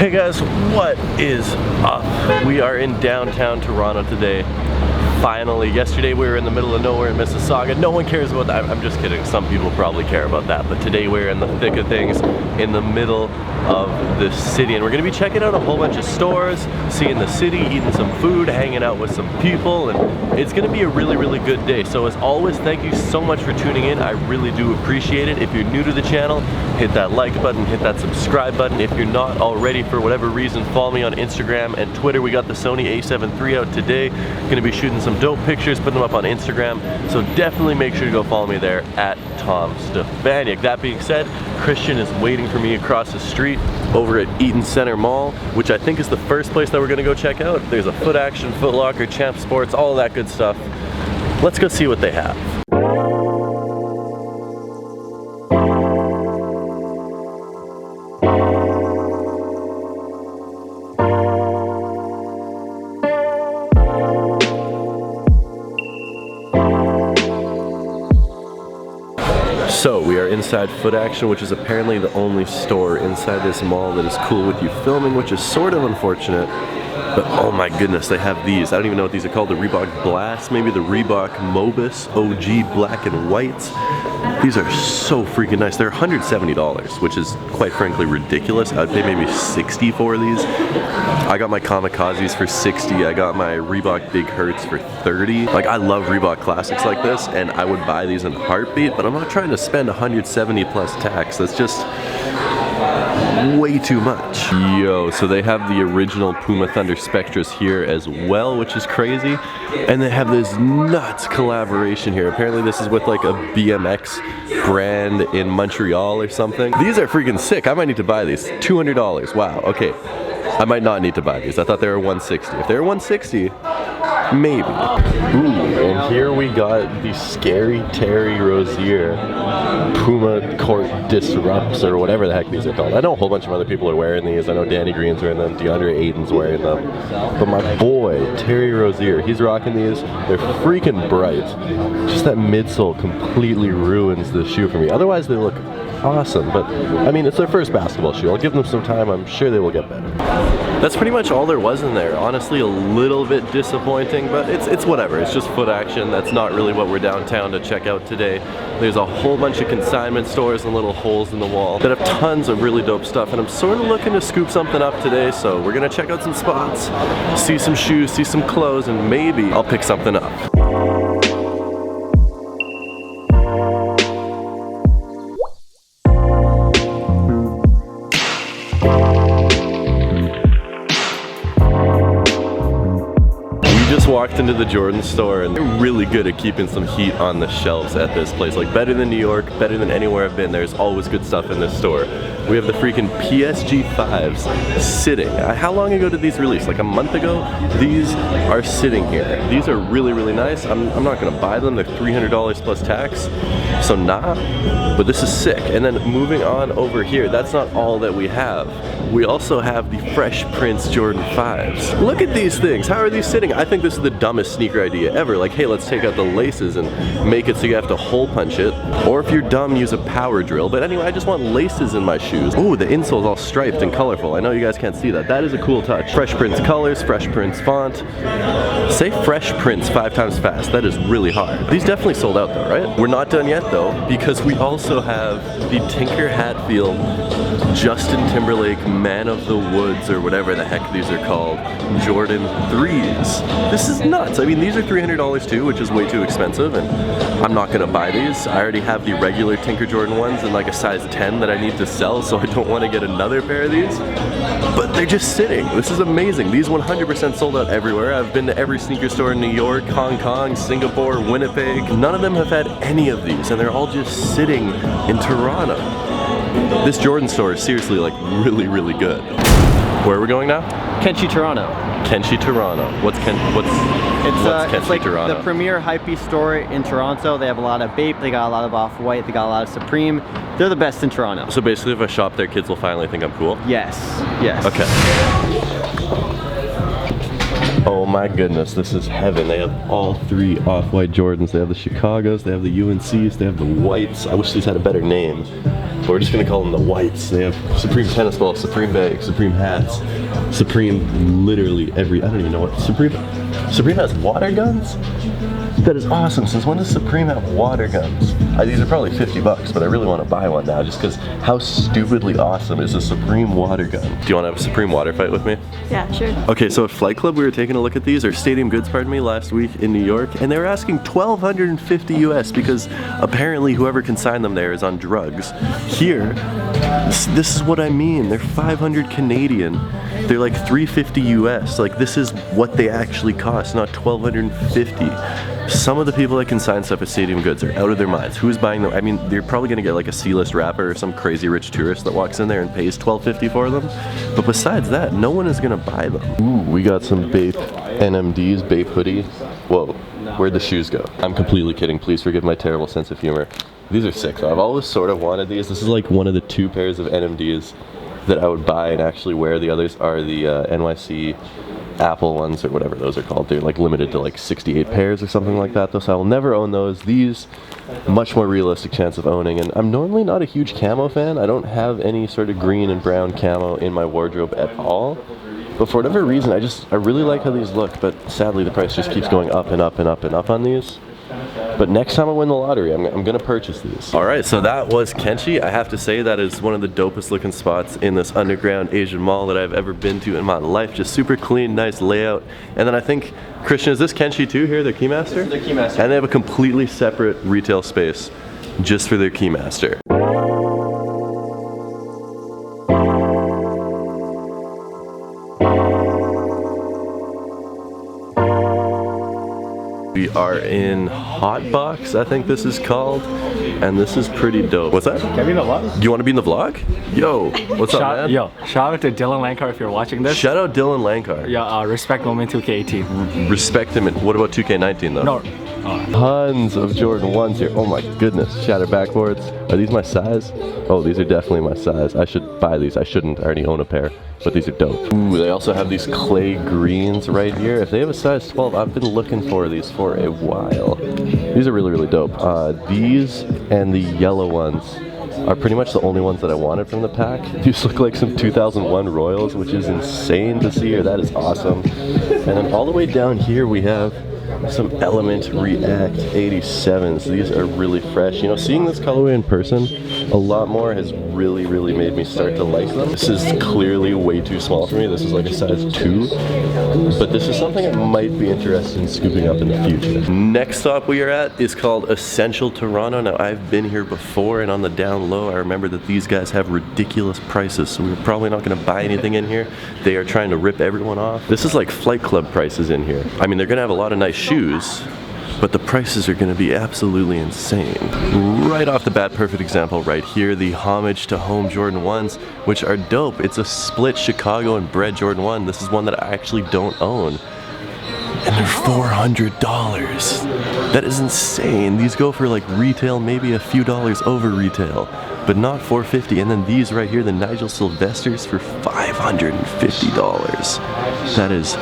Hey guys, what is up? We are in downtown Toronto today. Finally, yesterday we were in the middle of nowhere in Mississauga. No one cares about that. I'm just kidding. Some people probably care about that. But today we're in the thick of things, in the middle of the city. And we're gonna be checking out a whole bunch of stores, seeing the city, eating some food, hanging out with some people. And it's gonna be a really, really good day. So as always, thank you so much for tuning in. I really do appreciate it. If you're new to the channel, hit that like button, hit that subscribe button. If you're not already, for whatever reason, follow me on Instagram and Twitter. We got the Sony A7 III out today. Gonna be shooting some dope pictures, putting them up on Instagram. So definitely make sure to go follow me there at Tom Stefaniak. That being said, Christian is waiting for me across the street over at Eaton Center Mall, which I think is the first place that we're gonna go check out. There's a Foot Action, Foot Locker, Champ Sports, all of that good stuff. Let's go see what they have. So we are inside Foot Action, which is apparently the only store inside this mall that is cool with you filming, which is sort of unfortunate. But oh my goodness, they have these. I don't even know what these are called. The Reebok Blast, maybe the Reebok Mobus OG black and whites. These are so freaking nice. They're $170, which is quite frankly ridiculous. I'd pay maybe $60 for these. I got my Kamikazes for $60. I got my Reebok Big Hurts for $30. Like, I love Reebok classics like this, and I would buy these in a heartbeat, but I'm not trying to spend $170 plus tax. That's just way too much. Yo, so they have the original Puma Thunder Spectras here as well, which is crazy. And they have this nuts collaboration here. Apparently this is with like a BMX brand in Montreal or something. These are freaking sick. I might need to buy these. $200. Wow, okay. I might not need to buy these. I thought they were $160. If they were $160, maybe. Ooh, and here we got the Scary Terry Rozier Puma Court Disrupts, or whatever the heck these are called. I know a whole bunch of other people are wearing these. I know Danny Green's wearing them, DeAndre Ayton's wearing them. But my boy, Terry Rozier, he's rocking these. They're freaking bright. Just that midsole completely ruins the shoe for me. Otherwise they look awesome, but I mean, it's their first basketball shoe. I'll give them some time. I'm sure they will get better. That's pretty much all there was in there. Honestly, a little bit disappointing, but it's whatever. It's just Foot Action. That's not really what we're downtown to check out today. There's a whole bunch of consignment stores and little holes in the wall that have tons of really dope stuff, and I'm sort of looking to scoop something up today, so we're gonna check out some spots, see some shoes, see some clothes, and maybe I'll pick something up. Walked into the Jordan store, and they're really good at keeping some heat on the shelves at this place. Like, better than New York, better than anywhere I've been. There's always good stuff in this store. We have the freaking PSG 5s sitting. How long ago did these release? Like a month ago? These are sitting here. These are really, really nice. I'm not gonna buy them. They're $300 plus tax, so nah, but this is sick. And then moving on over here, that's not all that we have. We also have the Fresh Prince Jordan 5s. Look at these things. How are these sitting? I think this is the dumbest sneaker idea ever. Like, hey, let's take out the laces and make it so you have to hole punch it. Or if you're dumb, use a power drill. But anyway, I just want laces in my shoes. Oh, the insole's all striped and colorful. I know you guys can't see that. That is a cool touch. Fresh Prince colors, Fresh Prince font. Say Fresh Prince 5 times fast. That is really hard. These definitely sold out though, right? We're not done yet though, because we also have the Tinker Hatfield Justin Timberlake Man of the Woods, or whatever the heck these are called, Jordan 3s. This is nuts. I mean, these are $300 too, which is way too expensive, and I'm not gonna buy these. I already have the regular Tinker Jordan ones in like a size 10 that I need to sell, so I don't want to get another pair of these. But they're just sitting. This is amazing. These 100% sold out everywhere. I've been to every sneaker store in New York, Hong Kong, Singapore, Winnipeg. None of them have had any of these, and they're all just sitting in Toronto. This Jordan store is seriously like really, really good. Where are we going now? Kenshi, Toronto. Kenshi, Toronto. What's Kenshi, like Toronto? The premier hypebeast store in Toronto. They have a lot of Bape, they got a lot of Off-White, they got a lot of Supreme. They're the best in Toronto. So basically, if I shop there, kids will finally think I'm cool? Yes, yes. Okay. Oh my goodness, this is heaven. They have all 3 Off-White Jordans. They have the Chicagos, they have the UNCs, they have the whites. I wish these had a better name. We're just gonna call them the whites. They have Supreme tennis balls, Supreme bags, Supreme hats, Supreme literally every, I don't even know what, Supreme has water guns? That is awesome. Since when does Supreme have water guns? These are probably 50 bucks, but I really want to buy one now just because how stupidly awesome is a Supreme water gun? Do you want to have a Supreme water fight with me? Yeah, sure. Okay, so at Flight Club we were taking a look at these, or Stadium Goods, pardon me, last week in New York, and they were asking $1,250 US because apparently whoever consigned them there is on drugs. Here, this is what I mean. They're 500 Canadian. They're like $350 US. Like, this is what they actually cost, not $1,250. Some of the people that consign stuff at Stadium Goods are out of their minds. Who's buying them? I mean, they're probably gonna get like a C-list rapper or some crazy rich tourist that walks in there and pays $12.50 for them. But besides that, no one is gonna buy them. Ooh, we got some Bape NMDs, Bape hoodie. Whoa, where'd the shoes go? I'm completely kidding. Please forgive my terrible sense of humor. These are sick though. I've always sort of wanted these. This is like one of the 2 pairs of NMDs that I would buy and actually wear. The others are the NYC Apple ones or whatever those are called. They're like limited to like 68 pairs or something like that though, so I will never own those. These, much more realistic chance of owning, and I'm normally not a huge camo fan. I don't have any sort of green and brown camo in my wardrobe at all, but for whatever reason I really like how these look, but sadly the price just keeps going up and up and up and up on these. But next time I win the lottery, I'm gonna purchase these. All right, so that was Kenchi. I have to say that is one of the dopest looking spots in this underground Asian mall that I've ever been to in my life. Just super clean, nice layout. And then I think, Christian, is this Kenchi too here, their Keymaster? Their Keymaster. And they have a completely separate retail space just for their Keymaster. We are in Hotbox, I think this is called, and this is pretty dope. What's that? Can I be in the vlog? Do you want to be in the vlog? Yo, what's up, man? Yo, shout out to Dylan Lankar if you're watching this. Shout out Dylan Lankar. Yeah, respect Moment 2K18. Respect him. What about 2K19 though? No. Tons of Jordan 1s here. Oh my goodness. Shatter backboards. Are these my size? Oh, these are definitely my size. I should buy these. I shouldn't. I already own a pair. But these are dope. Ooh, they also have these clay greens right here. If they have a size 12, I've been looking for these for a while. These are really, really dope. These and the yellow ones are pretty much the only ones that I wanted from the pack. These look like some 2001 Royals, which is insane to see here. That is awesome. And then all the way down here we have some Element React 87s. These are really fresh. You know, seeing this colorway in person a lot more has really, really made me start to like them. This is clearly way too small for me. This is like a size 2. But this is something I might be interested in scooping up in the future. Next stop we are at is called Essential Toronto. Now, I've been here before, and on the down low, I remember that these guys have ridiculous prices, so we're probably not going to buy anything in here. They are trying to rip everyone off. This is like Flight Club prices in here. I mean, they're going to have a lot of nice shoes, but the prices are going to be absolutely insane. Right off the bat, perfect example right here, the Homage to Home Jordan 1s, which are dope. It's a split Chicago and bred Jordan 1. This is one that I actually don't own. And they're $400. That is insane. These go for like retail, maybe a few dollars over retail, but not $450. And then these right here, the Nigel Sylvesters, for $550. That is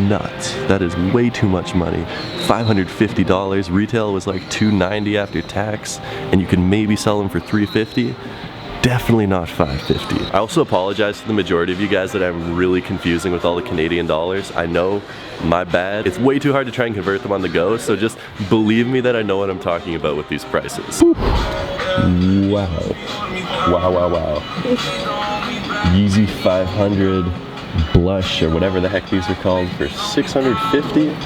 nuts. That is way too much money. $550. Retail was like $290 after tax, and you can maybe sell them for $350. Definitely not $550. I also apologize to the majority of you guys that I'm really confusing with all the Canadian dollars. I know, my bad. It's way too hard to try and convert them on the go, so just believe me that I know what I'm talking about with these prices. Wow. Wow, wow, wow. Yeezy 500 Blush, or whatever the heck these are called, for $650.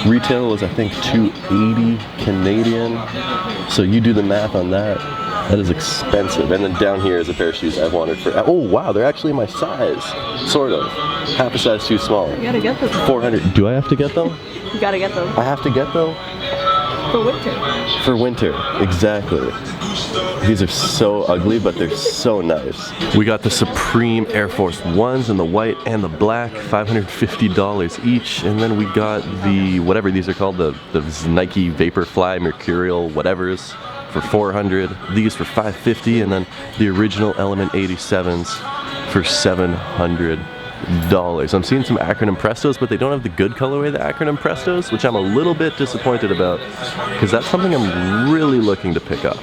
Retail was, I think, $280 Canadian. So you do the math on that. That is expensive. And then down here is a pair of shoes I've wanted for, oh wow, they're actually my size. Sort of. Half a size too small. You gotta get them. 400. Do I have to get them? You gotta get them. I have to get them? For winter. For winter, exactly. These are so ugly, but they're so nice. We got the Supreme Air Force Ones in the white and the black, $550 each. And then we got the, whatever these are called, the Nike Vaporfly Mercurial whatevers, for $400, these for $550, and then the original Element 87s for $700. I'm seeing some acronym Prestos, but they don't have the good colorway, the acronym Prestos, which I'm a little bit disappointed about, because that's something I'm really looking to pick up.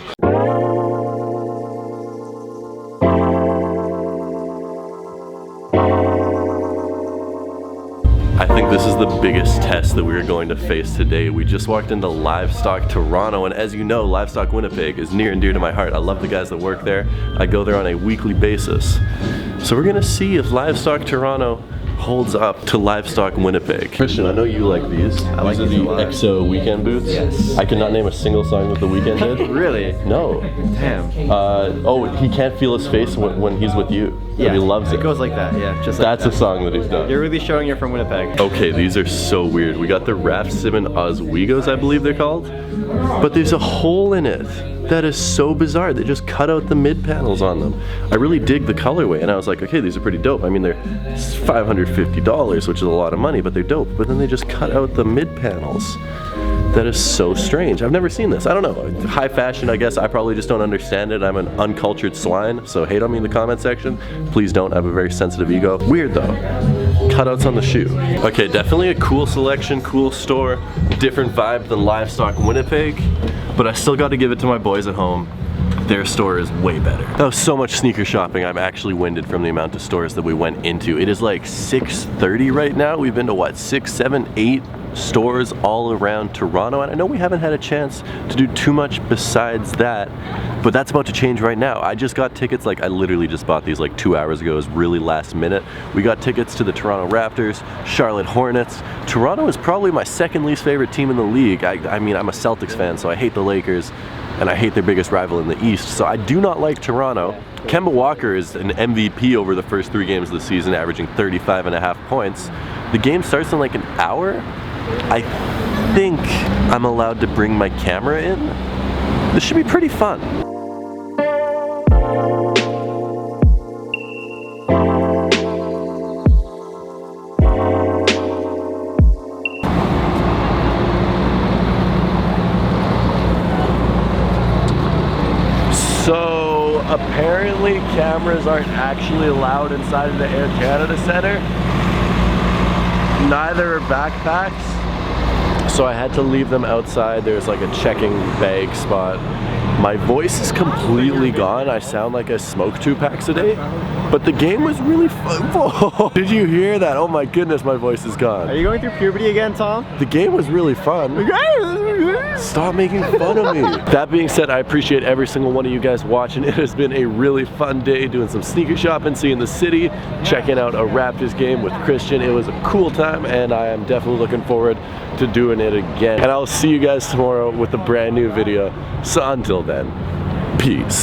This is the biggest test that we are going to face today. We just walked into Livestock Toronto, and as you know, Livestock Winnipeg is near and dear to my heart. I love the guys that work there. I go there on a weekly basis. So we're gonna see if Livestock Toronto holds up to Livestock Winnipeg. Christian, I know you like these. I like these are these a the lot. EXO weekend boots. Yes. I could not name a single song that The Weeknd did. Really? No. Damn. Oh, he can't feel his face when he's with you. Yeah, But he loves it. It goes like that, yeah. Just like That's that. a song that he's done. You're really showing you're from Winnipeg. Okay, these are so weird. We got the Raph Simon Oswegos, I believe they're called. But there's a hole in it. That is so bizarre. They just cut out the mid panels on them. I really dig the colorway, and I was like, okay, these are pretty dope. I mean, they're $550, which is a lot of money, but they're dope. But then they just cut out the mid panels. That is so strange. I've never seen this. I don't know. High fashion, I guess. I probably just don't understand it. I'm an uncultured swine, so hate on me in the comment section. Please don't. I have a very sensitive ego. Weird though. Cutouts on the shoe. Okay, definitely a cool selection, cool store. Different vibe than Livestock Winnipeg, but I still got to give it to my boys at home. Their store is way better. That was so much sneaker shopping. I'm actually winded from the amount of stores that we went into. It is like 6:30 right now. We've been to what, 6, 7, 8 stores all around Toronto, and I know we haven't had a chance to do too much besides that, but that's about to change right now. I just got tickets, like I literally just bought these like 2 hours ago. It was really last minute. We got tickets to the Toronto Raptors, Charlotte Hornets. Toronto is probably my second least favorite team in the league. I mean, I'm a Celtics fan, so I hate the Lakers, and I hate their biggest rival in the East, so I do not like Toronto. Kemba Walker is an MVP over the first 3 games of the season, averaging 35.5 points. The game starts in like an hour. I think I'm allowed to bring my camera in. This should be pretty fun. So apparently cameras aren't actually allowed inside of the Air Canada Centre. Neither are backpacks. So I had to leave them outside. There's like a checking bag spot. My voice is completely gone. I sound like I smoke 2 packs a day. But the game was really fun. Did you hear that? Oh my goodness, my voice is gone. Are you going through puberty again, Tom? The game was really fun. Stop making fun of me. That being said, I appreciate every single one of you guys watching. It has been a really fun day doing some sneaker shopping, seeing the city, checking out a Raptors game with Christian. It was a cool time, and I am definitely looking forward to doing it again. And I'll see you guys tomorrow with a brand new video. So until then, peace.